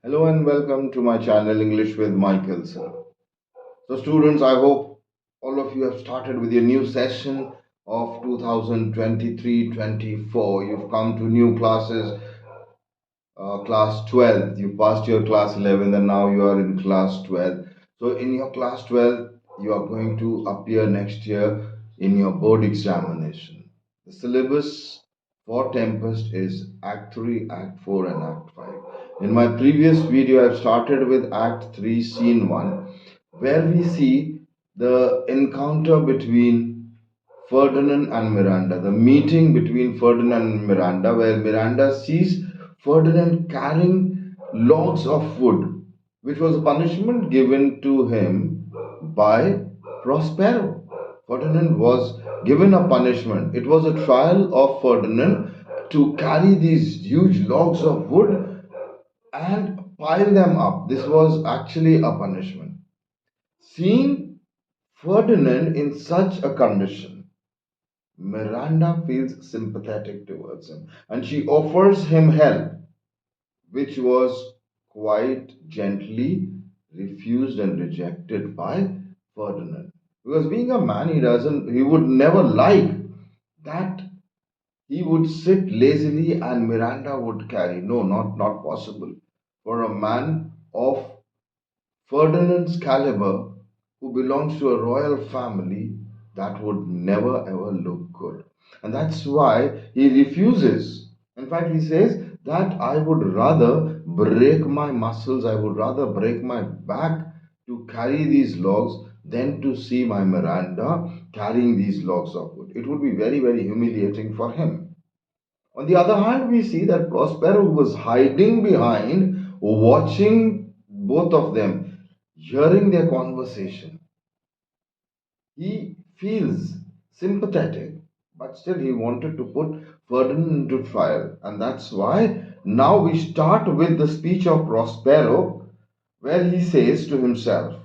Hello and welcome to my channel English with Michael sir. So students, I hope all of you have started with your new session of 2023-24. You've come to new classes, class 12. You passed your class 11 and now you are in class 12. So in your class 12, you are going to appear next year in your board examination. The syllabus for Tempest is Act 3, Act 4 and Act 5. In my previous video, I've started with Act 3, Scene 1, where we see the encounter between Ferdinand and Miranda, the meeting between Ferdinand and Miranda, where Miranda sees Ferdinand carrying logs of wood, which was a punishment given to him by Prospero. Ferdinand was given a punishment. It was a trial of Ferdinand to carry these huge logs of wood and pile them up. This was actually a punishment. Seeing Ferdinand in such a condition, Miranda feels sympathetic towards him and she offers him help, which was quite gently refused and rejected by Ferdinand. Because being a man, he would never like that he would sit lazily and Miranda would carry. No, not possible. For a man of Ferdinand's caliber, who belongs to a royal family, that would never ever look good. And that's why he refuses. In fact, he says that I would rather break my muscles, I would rather break my back to carry these logs than to see my Miranda carrying these logs of wood. It would be very, very humiliating for him. On the other hand, we see that Prospero was hiding behind, watching both of them, hearing their conversation. He feels sympathetic, but still he wanted to put Ferdinand into trial. And that's why now we start with the speech of Prospero, where he says to himself,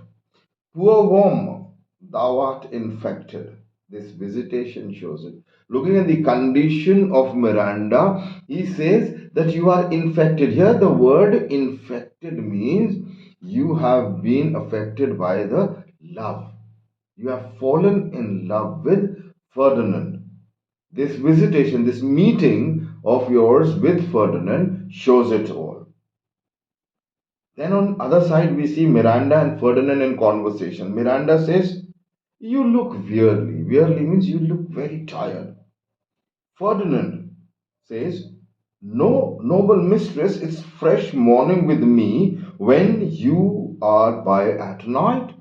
Poor worm, thou art infected. This visitation shows it. Looking at the condition of Miranda, he says that you are infected. Here, the word infected means you have been affected by the love. You have fallen in love with Ferdinand. This visitation, this meeting of yours with Ferdinand shows it all. Then on other side we see Miranda and Ferdinand in conversation. Miranda says, you look wearily. Wearily means you look very tired. Ferdinand says, no, noble mistress, it's fresh morning with me when you are by at night.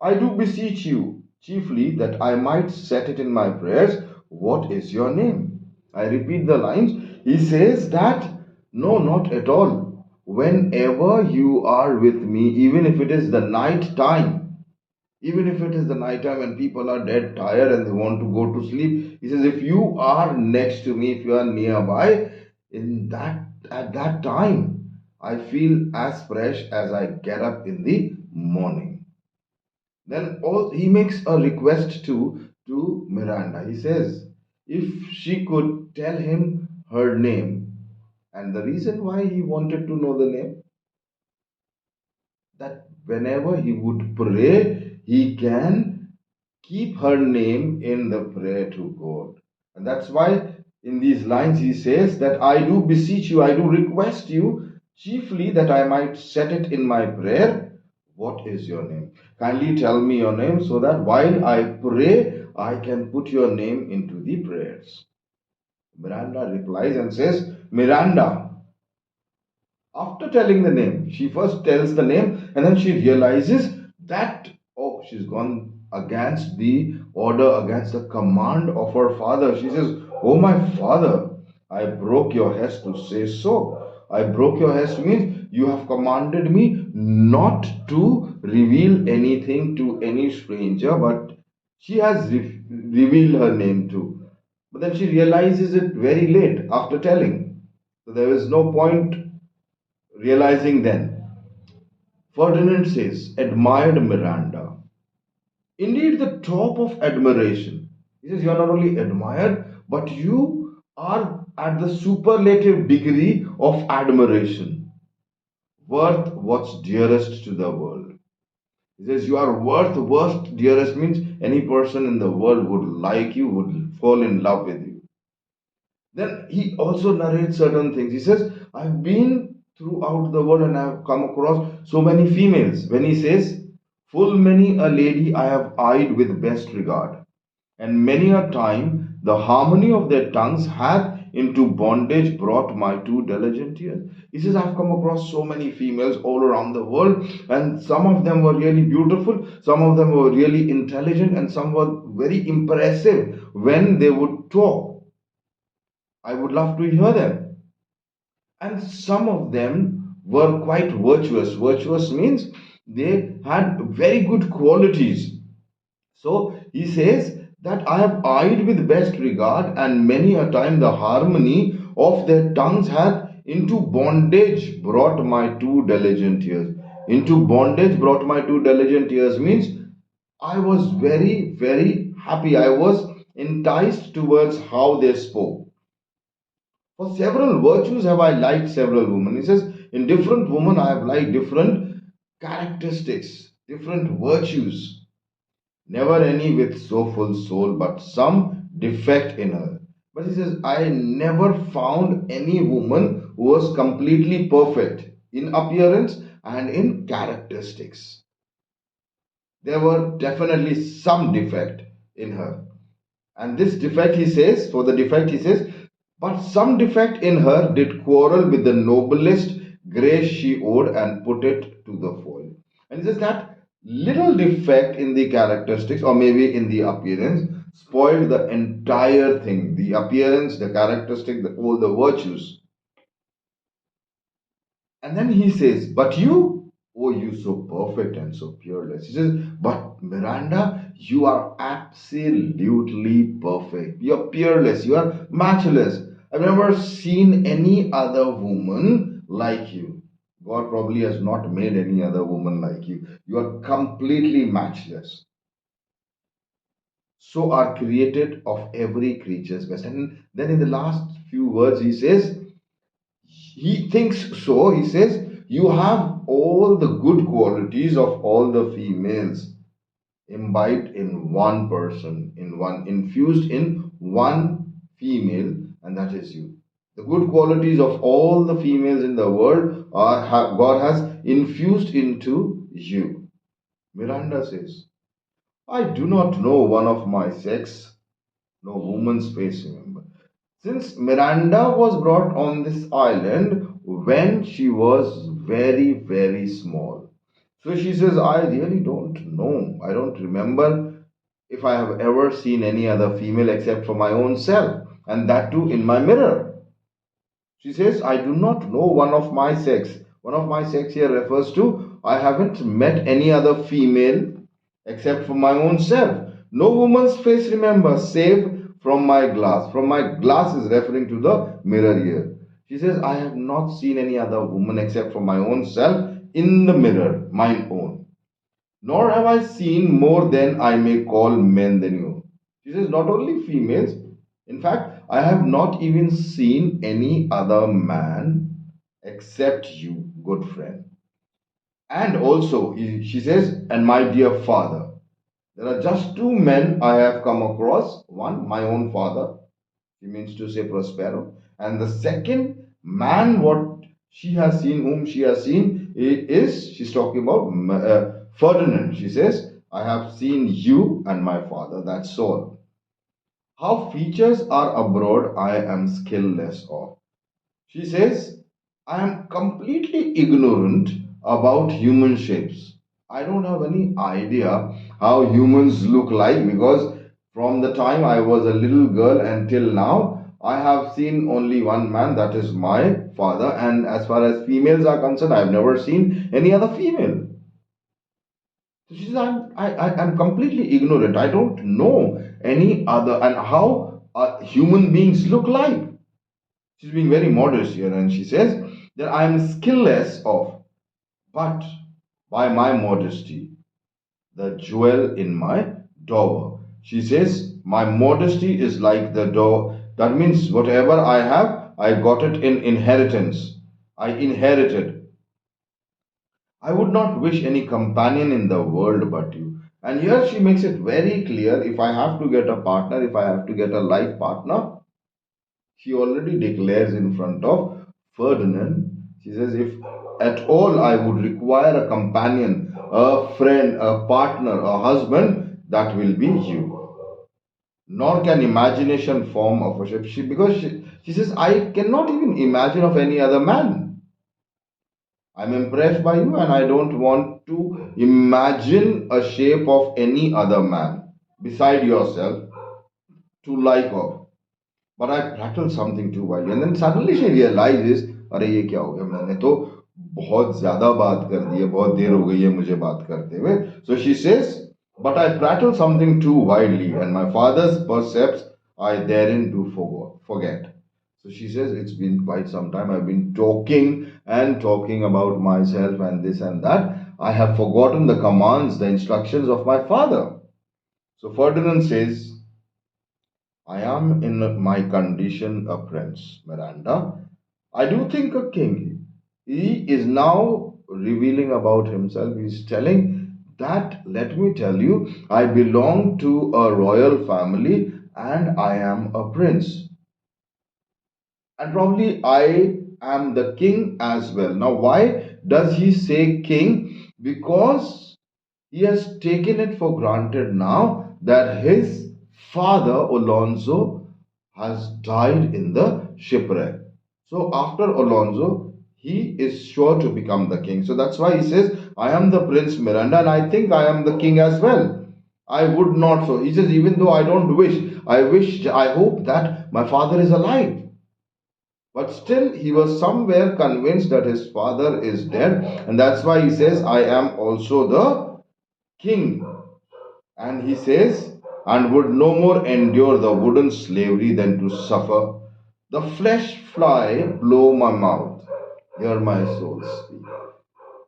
I do beseech you, chiefly that I might set it in my prayers. What is your name? I repeat the lines. He says that, no, not at all. Whenever you are with me, even if it is the night time, even if it is the night time and people are dead tired and they want to go to sleep, he says, if you are next to me, if you are nearby, in that at that time, I feel as fresh as I get up in the morning. Then he makes a request to Miranda. He says if she could tell him her name, and the reason why he wanted to know the name, that whenever he would pray, he can keep her name in the prayer to God. And that's why in these lines he says that I do beseech you, I do request you, chiefly that I might set it in my prayer. What is your name? Kindly tell me your name so that while I pray, I can put your name into the prayers. Miranda replies and says, Miranda. After telling the name, she first tells the name and then she realizes that, oh, she's gone against the order, against the command of her father. She says, oh, my father, I broke your hest to say so. I broke your hest means you have commanded me not to reveal anything to any stranger, but she has revealed her name too. But then she realizes it very late after telling. So there is no point realizing then. Ferdinand says, admired Miranda. Indeed, the top of admiration. He says, you are not only admired, but you are at the superlative degree of admiration. worth what's dearest to the world. He says, you are worth worst dearest means any person in the world would like you, would fall in love with you. Then he also narrates certain things. He says, I've been throughout the world and I've come across so many females. When he says, full many a lady I have eyed with best regard, and many a time the harmony of their tongues hath into bondage brought my too diligent ears. He says, I've come across so many females all around the world, and some of them were really beautiful, some of them were really intelligent, and some were very impressive when they would talk. I would love to hear them. And some of them were quite virtuous. Virtuous means they had very good qualities. So he says that I have eyed with best regard, and many a time the harmony of their tongues hath into bondage brought my too diligent ears. Into bondage brought my too diligent ears means I was very, very happy. I was enticed towards how they spoke. For several virtues have I liked several women. He says, in different women I have liked different characteristics, different virtues. Never any with so full soul, but some defect in her. But he says, I never found any woman who was completely perfect in appearance and in characteristics. There were definitely some defect in her. And this defect, he says, for the defect, he says, but some defect in her did quarrel with the noblest grace she owed and put it to the foil. And he says that little defect in the characteristics or maybe in the appearance spoiled the entire thing. The appearance, the characteristic, all the virtues. And then he says, but you, oh, you so perfect and so peerless. He says, but Miranda, you are absolutely perfect. You're peerless. You are matchless. I've never seen any other woman like you. God probably has not made any other woman like you. You are completely matchless. So are created of every creature's best. And then in the last few words, he says, he thinks so. He says, you have all the good qualities of all the females imbibed in one person, in one, infused in one female, and that is you. The good qualities of all the females in the world God has infused into you. Miranda says, I do not know one of my sex, no woman's face, remember. Since Miranda was brought on this island when she was very, very small. So she says, I really don't know. I don't remember if I have ever seen any other female except for my own self, and that too in my mirror. She says, I do not know one of my sex. One of my sex here refers to I haven't met any other female except for my own self. No woman's face, remember, save from my glass. From my glass is referring to the mirror here. She says, I have not seen any other woman except for my own self in the mirror, mine own. Nor have I seen more than I may call men than you. She says, not only females, in fact, I have not even seen any other man except you, good friend. And also, she says, and my dear father. There are just two men I have come across. One, my own father. She means to say Prospero. And the second man, what she has seen, whom she has seen, is, she's talking about Ferdinand. She says, I have seen you and my father. That's all. How features are abroad, I am skillless of. She says, I am completely ignorant about human shapes. I don't have any idea how humans look like because from the time I was a little girl until now, I have seen only one man, that is my father. And as far as females are concerned, I've never seen any other female. So she says, I'm completely ignorant. I don't know any other and how human beings look like. She's being very modest here and she says that I am skillless of, but by my modesty, the jewel in my dower. She says, my modesty is like the door. That means whatever I have, I got it in inheritance. I inherited. I would not wish any companion in the world but you. And here she makes it very clear, if I have to get a partner, if I have to get a life partner, she already declares in front of Ferdinand. She says, if at all I would require a companion, a friend, a partner, a husband, that will be you. Nor can imagination form of a shape. She says, I cannot even imagine of any other man. I'm impressed by you and I don't want to imagine a shape of any other man beside yourself to like of. But I prattled something too wildly. And then suddenly she realizes, अरे ये क्या हो गया, मैंने तो बहुत ज्यादा बात कर दी है, बहुत देर हो गई है मुझे बात करते हुए. So she says, but I prattle something too wildly, and my father's percepts I therein do forget. So she says, it's been quite some time. I've been talking and talking about myself and this and that. I have forgotten the commands, the instructions of my father. So Ferdinand says, I am in my condition a prince, Miranda. I do think a king. He is now revealing about himself. He's telling that, let me tell you, I belong to a royal family and I am a prince. And probably I am the king as well. Now, why does he say king? Because he has taken it for granted now that his father Alonso has died in the shipwreck. So, after Alonso, he is sure to become the king. So, that's why he says, I am the Prince Miranda and I think I am the king as well. I would not so. He says, even though I don't wish, I hope that my father is alive. But still, he was somewhere convinced that his father is dead, and that's why he says, I am also the king. And he says, and would no more endure the wooden slavery than to suffer the flesh fly blow my mouth. Hear my soul speak.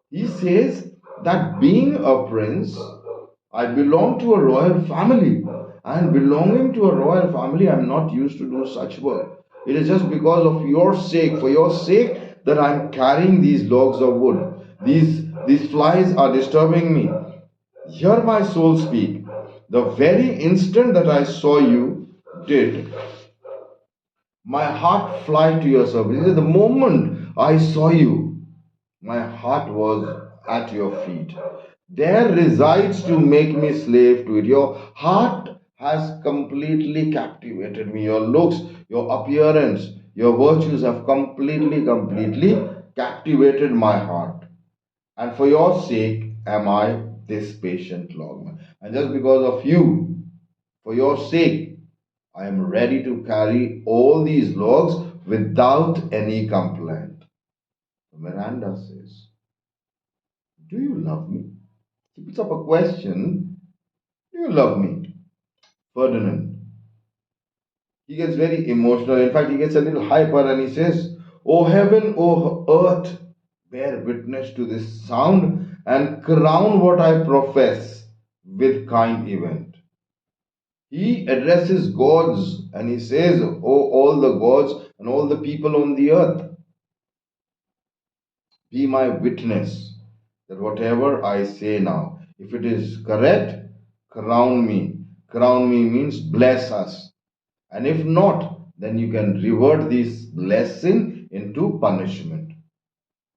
He says that being a prince, I belong to a royal family, and belonging to a royal family, I'm not used to do such work. It is just because of your sake, for your sake, that I'm carrying these logs of wood. These flies are disturbing me. Hear my soul speak. The very instant that I saw you did my heart fly to your service. He said, the moment I saw you, my heart was at your feet. There resides to make me slave to it. Your heart has completely captivated me. Your looks, your appearance, your virtues have completely captivated my heart. And for your sake am I this patient logman. And just because of you, for your sake, I am ready to carry all these logs without any complaint. Miranda says, do you love me? He puts up a question. Do you love me? Ferdinand. He gets very emotional. In fact, he gets a little hyper and he says, O heaven, O earth, bear witness to this sound and crown what I profess with kind event. He addresses gods and he says, O all the gods and all the people on the earth, be my witness that whatever I say now, if it is correct, crown me. Crown me means bless us. And if not, then you can revert this blessing into punishment.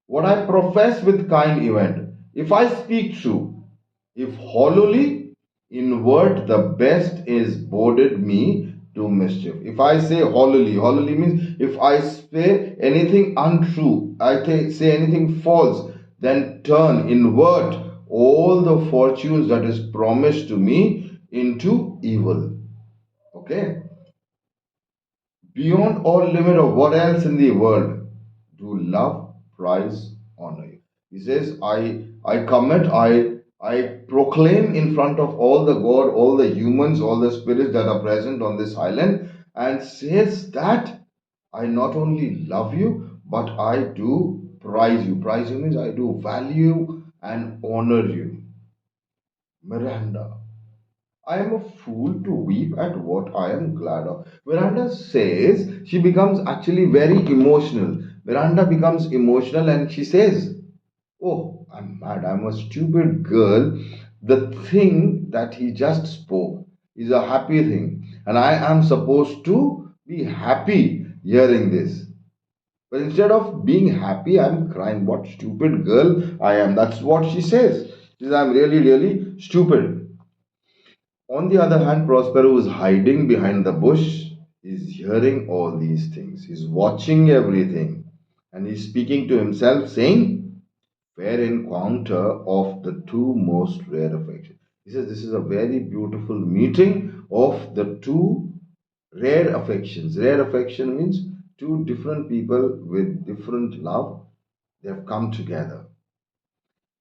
What I profess with kind event, if I speak true, if hollowly in word the best is boded me to mischief. If I say hollowly means if I say anything untrue, say anything false, then turn invert all the fortunes that is promised to me into evil. Okay? Beyond all limit of what else in the world do love, prize, honor you. He says, I commit, I proclaim in front of all the God, all the humans, all the spirits that are present on this island, and says that I not only love you, but I do prize you. Prize you means I do value and honor you. Miranda, I am a fool to weep at what I am glad of. Miranda says she becomes actually very emotional. Miranda becomes emotional and she says, Oh, I'm mad. I'm a stupid girl. The thing that he just spoke is a happy thing, and I am supposed to be happy hearing this. But instead of being happy, I'm crying. What stupid girl I am. That's what she says. She says, I'm really, really stupid. On the other hand, Prospero, who is hiding behind the bush, is hearing all these things. He's watching everything. And he's speaking to himself, saying, fair encounter of the two most rare affections. He says, this is a very beautiful meeting of the two rare affections. Rare affection means two different people with different love. They have come together.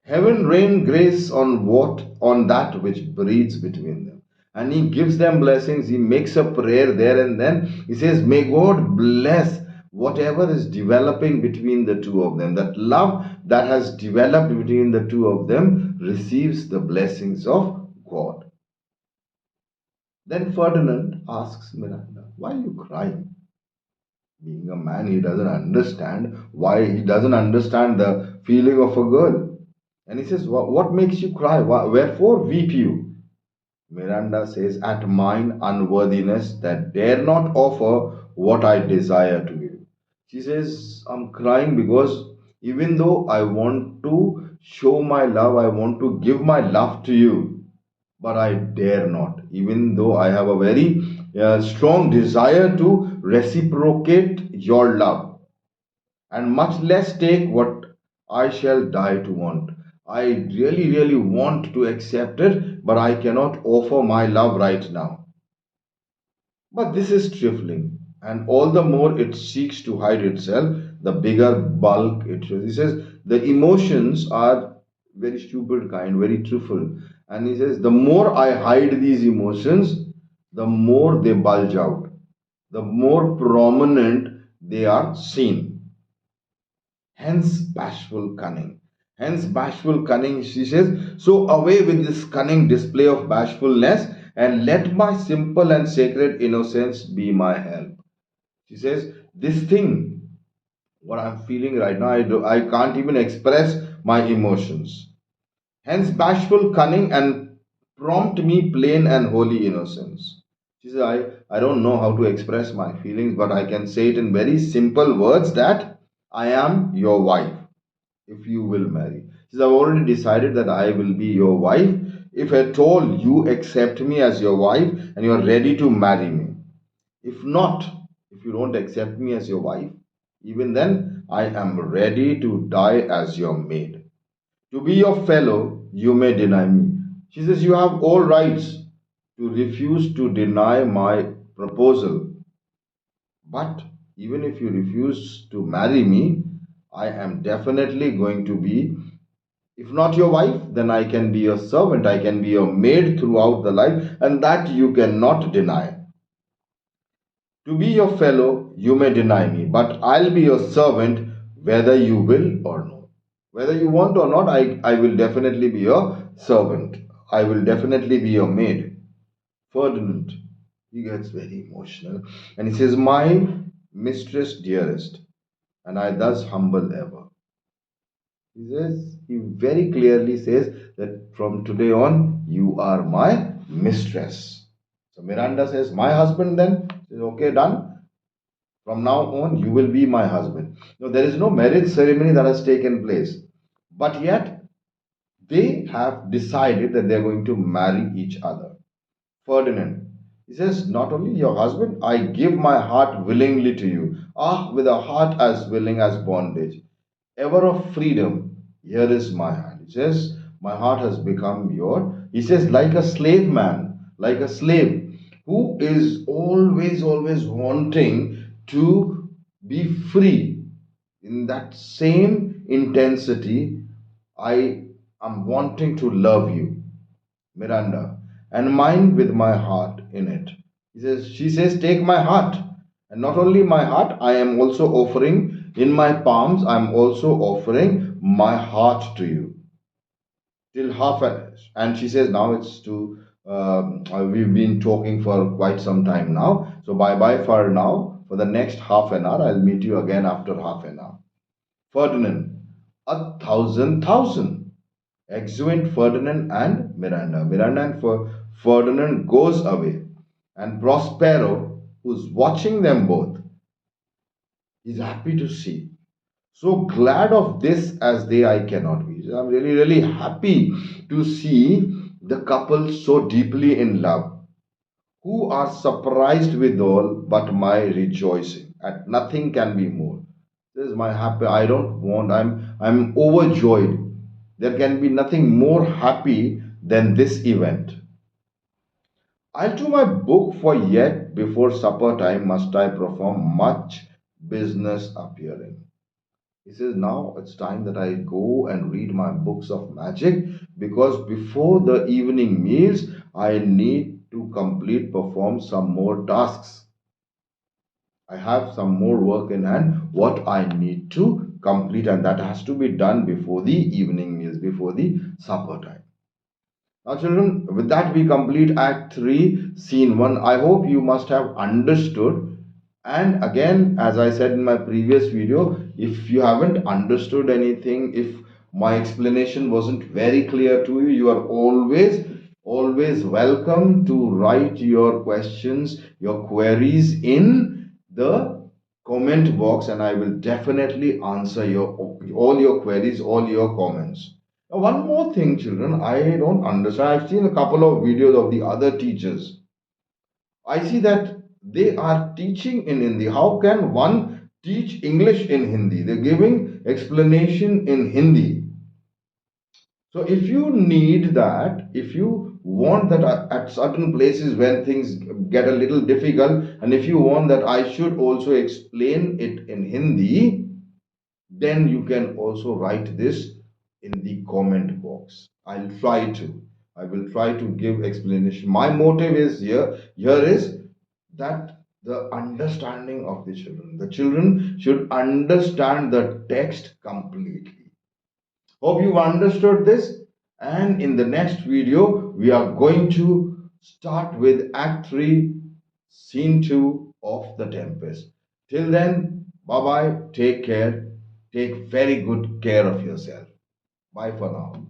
Heaven rain grace on that which breathes between them. And he gives them blessings. He makes a prayer there and then. He says, may God bless whatever is developing between the two of them. That love that has developed between the two of them receives the blessings of God. Then Ferdinand asks Miranda, why are you crying? Being a man, he doesn't understand why, he doesn't understand the feeling of a girl. And he says, what makes you cry? Wherefore weep you? Miranda says, at mine unworthiness that dare not offer what I desire to give. She says, I'm crying because even though I want to show my love, I want to give my love to you, but I dare not, even though I have a very strong desire to reciprocate your love, and much less take what I shall die to want. I really, really want to accept it, but I cannot offer my love right now. But this is trifling, and all the more it seeks to hide itself, the bigger bulk it shows. He says the emotions are very stupid kind, very trifle. And he says the more I hide these emotions, the more they bulge out, the more prominent they are seen. Hence bashful cunning. Hence bashful cunning, she says. So away with this cunning display of bashfulness, and let my simple and sacred innocence be my help. She says, this thing, what I'm feeling right now, I can't even express my emotions. Hence bashful cunning and prompt me plain and holy innocence. She says, I don't know how to express my feelings, but I can say it in very simple words that I am your wife if you will marry. She says, I've already decided that I will be your wife if at all you accept me as your wife and you are ready to marry me. If not, if you don't accept me as your wife, even then I am ready to die as your maid. To be your fellow, you may deny me. She says, you have all rights to refuse to deny my proposal. But even if you refuse to marry me, I am definitely going to be, if not your wife, then I can be your servant, I can be your maid throughout the life, and that you cannot deny. To be your fellow, you may deny me, but I'll be your servant whether you will or not. Whether you want or not, I will definitely be your servant. I will definitely be your maid. Ferdinand, he gets very emotional and he says, my mistress dearest, and I thus humble ever. He says, he very clearly says that from today on, you are my mistress. So Miranda says, my husband then? He says, okay, done. From now on, you will be my husband. Now, there is no marriage ceremony that has taken place. But yet, they have decided that they are going to marry each other. Ferdinand, he says, not only your husband, I give my heart willingly to you. Ah, with a heart as willing as bondage. Ever of freedom, here is my hand. He says, my heart has become your. He says, like a slave man, like a slave who is always, always wanting to be free. In that same intensity, I am wanting to love you, Miranda, and mine with my heart in it. She says, take my heart. And not only my heart, I am also offering in my palms, I am also offering my heart to you. Till half an, and she says, now it's to, we've been talking for quite some time now. So bye bye for now. For the next half an hour, I'll meet you again after half an hour. Ferdinand, 1,000,000. Exeunt Ferdinand and Miranda. Miranda and Ferdinand goes away, and Prospero, who's watching them both, is happy to see. So glad of this as they I cannot be. So I'm really, really happy to see the couple so deeply in love, who are surprised with all but my rejoicing. At nothing can be more. This is my happy. I don't want. I'm overjoyed. There can be nothing more happy than this event. I'll do my book, for yet before supper time must I perform much business appearing. He says, now it's time that I go and read my books of magic, because before the evening meals, I need to perform some more tasks. I have some more work in hand, what I need to complete, and that has to be done before the evening meals, before the supper time. Now, children, with that we complete Act 3, Scene 1. I hope you must have understood. And again, as I said in my previous video, if you haven't understood anything, if my explanation wasn't very clear to you, you are always welcome to write your questions, your queries in the comment box, and I will definitely answer your all your queries, all your comments. Now, one more thing, children, I don't understand. I've seen a couple of videos of the other teachers. I see that they are teaching in Hindi. How can one teach English in Hindi? They're giving explanation in Hindi. So if you need that, if you want that at certain places when things get a little difficult, and if you want that I should also explain it in Hindi, then you can also write this in the comment box. I will try to give explanation. My motive is here is that the understanding of the children. The children should understand the text completely. Hope you understood this. And in the next video, we are going to start with Act 3, Scene 2 of The Tempest. Till then, bye bye. Take care. Take very good care of yourself. Bye for now.